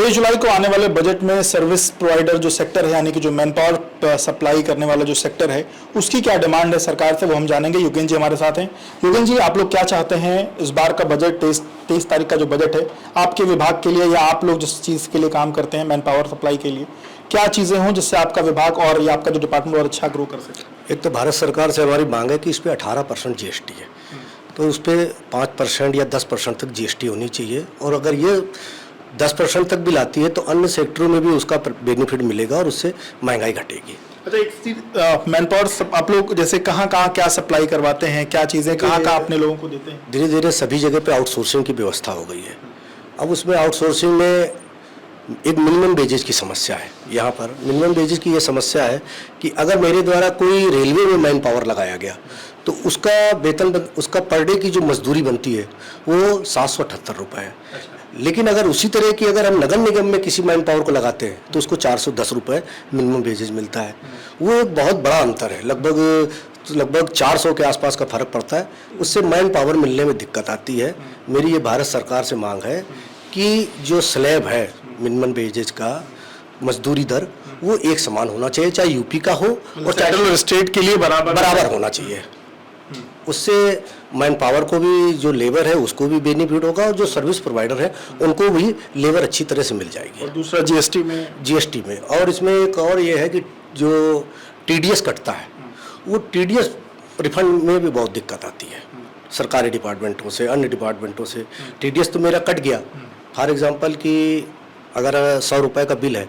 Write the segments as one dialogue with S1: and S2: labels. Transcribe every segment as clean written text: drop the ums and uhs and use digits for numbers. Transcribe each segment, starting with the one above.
S1: 23 जुलाई को आने वाले बजट में सर्विस प्रोवाइडर जो सेक्टर है, यानी कि जो मैन पावर सप्लाई करने वाला जो सेक्टर है, उसकी क्या डिमांड है सरकार से, वो हम जानेंगे। योगेन जी हमारे साथ हैं। योगेन जी, आप लोग क्या चाहते हैं इस बार का बजट, 23 तारीख का जो बजट है आपके विभाग के लिए, या आप लोग जिस चीज़ के लिए काम करते हैं मैन पावर सप्लाई के लिए, क्या चीज़ें हों जिससे आपका विभाग और या आपका जो डिपार्टमेंट और अच्छा ग्रो कर सके?
S2: एक तो भारत सरकार से हमारी मांग है कि इस पर 18% जीएसटी है, तो उस पर 5% या 10% तक जीएसटी होनी चाहिए। और अगर ये 10% तक भी लाती है तो अन्य सेक्टरों में भी उसका बेनिफिट मिलेगा और उससे महंगाई घटेगी।
S1: अच्छा, एक चीज, मैन पावर आप लोग जैसे कहाँ क्या सप्लाई करवाते हैं, क्या चीज़ें कहाँ अपने लोगों को देते हैं?
S2: धीरे धीरे सभी जगह पे आउटसोर्सिंग की व्यवस्था हो गई है। अब उसमें आउटसोर्सिंग में एक मिनिमम वेजेज की समस्या है। यहाँ पर मिनिमम वेजेज की ये समस्या है कि अगर मेरे द्वारा कोई रेलवे में मैन पावर लगाया गया तो उसका वेतन, उसका पर डे की जो मजदूरी बनती है वो 778 रुपये है। लेकिन अगर उसी तरह की अगर हम नगर निगम में किसी मैन पावर को लगाते हैं तो उसको 410 रुपये मिनिमम वेजेज मिलता है। वो एक बहुत बड़ा अंतर है, लगभग 400 के आसपास का फर्क पड़ता है। उससे मैन पावर मिलने में दिक्कत आती है। मेरी ये भारत सरकार से मांग है कि जो स्लैब है मिनिमम वेजेज का, मजदूरी दर, वो एक समान होना चाहिए, चाहे यूपी का हो और चाहे
S1: स्टेट के लिए
S2: बराबर होना चाहिए। उससे मैन पावर को भी, जो लेबर है उसको भी बेनिफिट होगा और जो सर्विस प्रोवाइडर है उनको भी लेबर अच्छी तरह से मिल जाएगी।
S1: और दूसरा जीएसटी में
S2: और इसमें एक और ये है कि जो टीडीएस कटता है वो टीडीएस रिफंड में भी बहुत दिक्कत आती है। सरकारी डिपार्टमेंटों से, अन्य डिपार्टमेंटों से टीडीएस तो मेरा कट गया। फॉर एग्जांपल कि अगर 100 रुपये का बिल है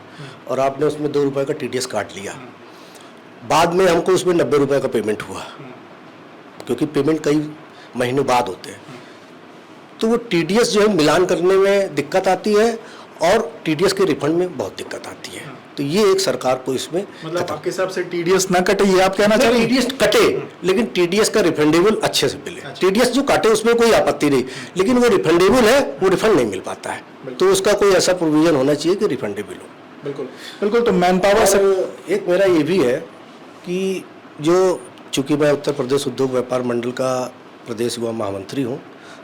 S2: और आपने उसमें 2 रुपये का टीडीएस काट लिया, बाद में हमको उसमें 90 रुपये का पेमेंट हुआ, क्योंकि पेमेंट कई महीनों बाद होते हैं। तो वो टीडीएस जो है मिलान करने में दिक्कत आती है और टीडीएस के रिफंड में बहुत दिक्कत आती है। तो ये एक सरकार को इसमें,
S1: मतलब आपके हिसाब से टीडीएस ना कटे, ये आप कहना चाह रहे हैं?
S2: टीडीएस कटे लेकिन टीडीएस का रिफंडेबल अच्छे से मिले। टीडीएस जो काटे उसमें कोई आपत्ति नहीं, लेकिन वो रिफंडेबल है, वो रिफंड नहीं मिल पाता है। तो उसका कोई ऐसा प्रोविजन होना चाहिए कि रिफंडेबल हो।
S1: बिल्कुल बिल्कुल। तो मैन पावर से
S2: एक मेरा ये भी है कि जो, चूँकि मैं उत्तर प्रदेश उद्योग व्यापार मंडल का प्रदेश युवा महामंत्री हूँ,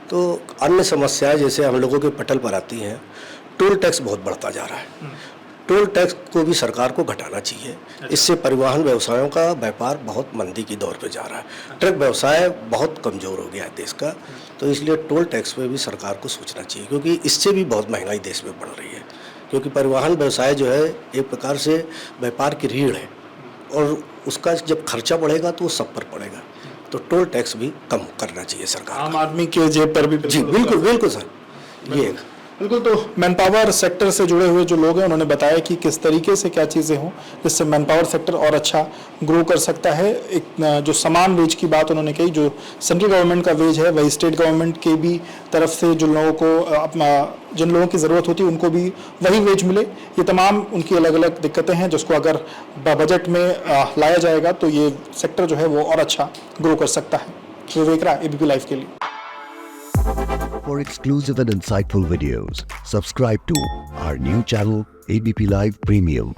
S2: तो अन्य समस्याएं जैसे हम लोगों के पटल पर आती हैं। टोल टैक्स बहुत बढ़ता जा रहा है। टोल टैक्स को भी सरकार को घटाना चाहिए। इससे परिवहन व्यवसायों का व्यापार बहुत मंदी की दौर पे जा रहा है। ट्रक व्यवसाय बहुत कमज़ोर हो गया है देश का, तो इसलिए टोल टैक्स पे भी सरकार को सोचना चाहिए, क्योंकि इससे भी बहुत महंगाई देश में बढ़ रही है। क्योंकि परिवहन व्यवसाय जो है एक प्रकार से व्यापार की रीढ़ है और उसका जब खर्चा बढ़ेगा तो वो सब पर पड़ेगा। तो टोल टैक्स भी कम करना चाहिए सरकार,
S1: आम आदमी के जेब पर भी।
S2: जी बिल्कुल सर, ये
S1: बिल्कुल। तो मैन पावर सेक्टर से जुड़े हुए जो लोग हैं उन्होंने बताया कि किस तरीके से क्या चीज़ें हों जिससे मैन पावर सेक्टर और अच्छा ग्रो कर सकता है। एक जो समान वेज की बात उन्होंने कही, जो सेंट्रल गवर्नमेंट का वेज है वही स्टेट गवर्नमेंट के भी तरफ से जिन लोगों को, जिन लोगों की ज़रूरत होती है उनको भी वही वेज मिले। ये तमाम उनकी अलग अलग दिक्कतें हैं जिसको अगर बजट में लाया जाएगा तो ये सेक्टर जो है वो और अच्छा ग्रो कर सकता है। विवेक राय, एबीपी लाइव के लिए।
S3: For exclusive and insightful videos, subscribe to our new channel ABP Live Premium.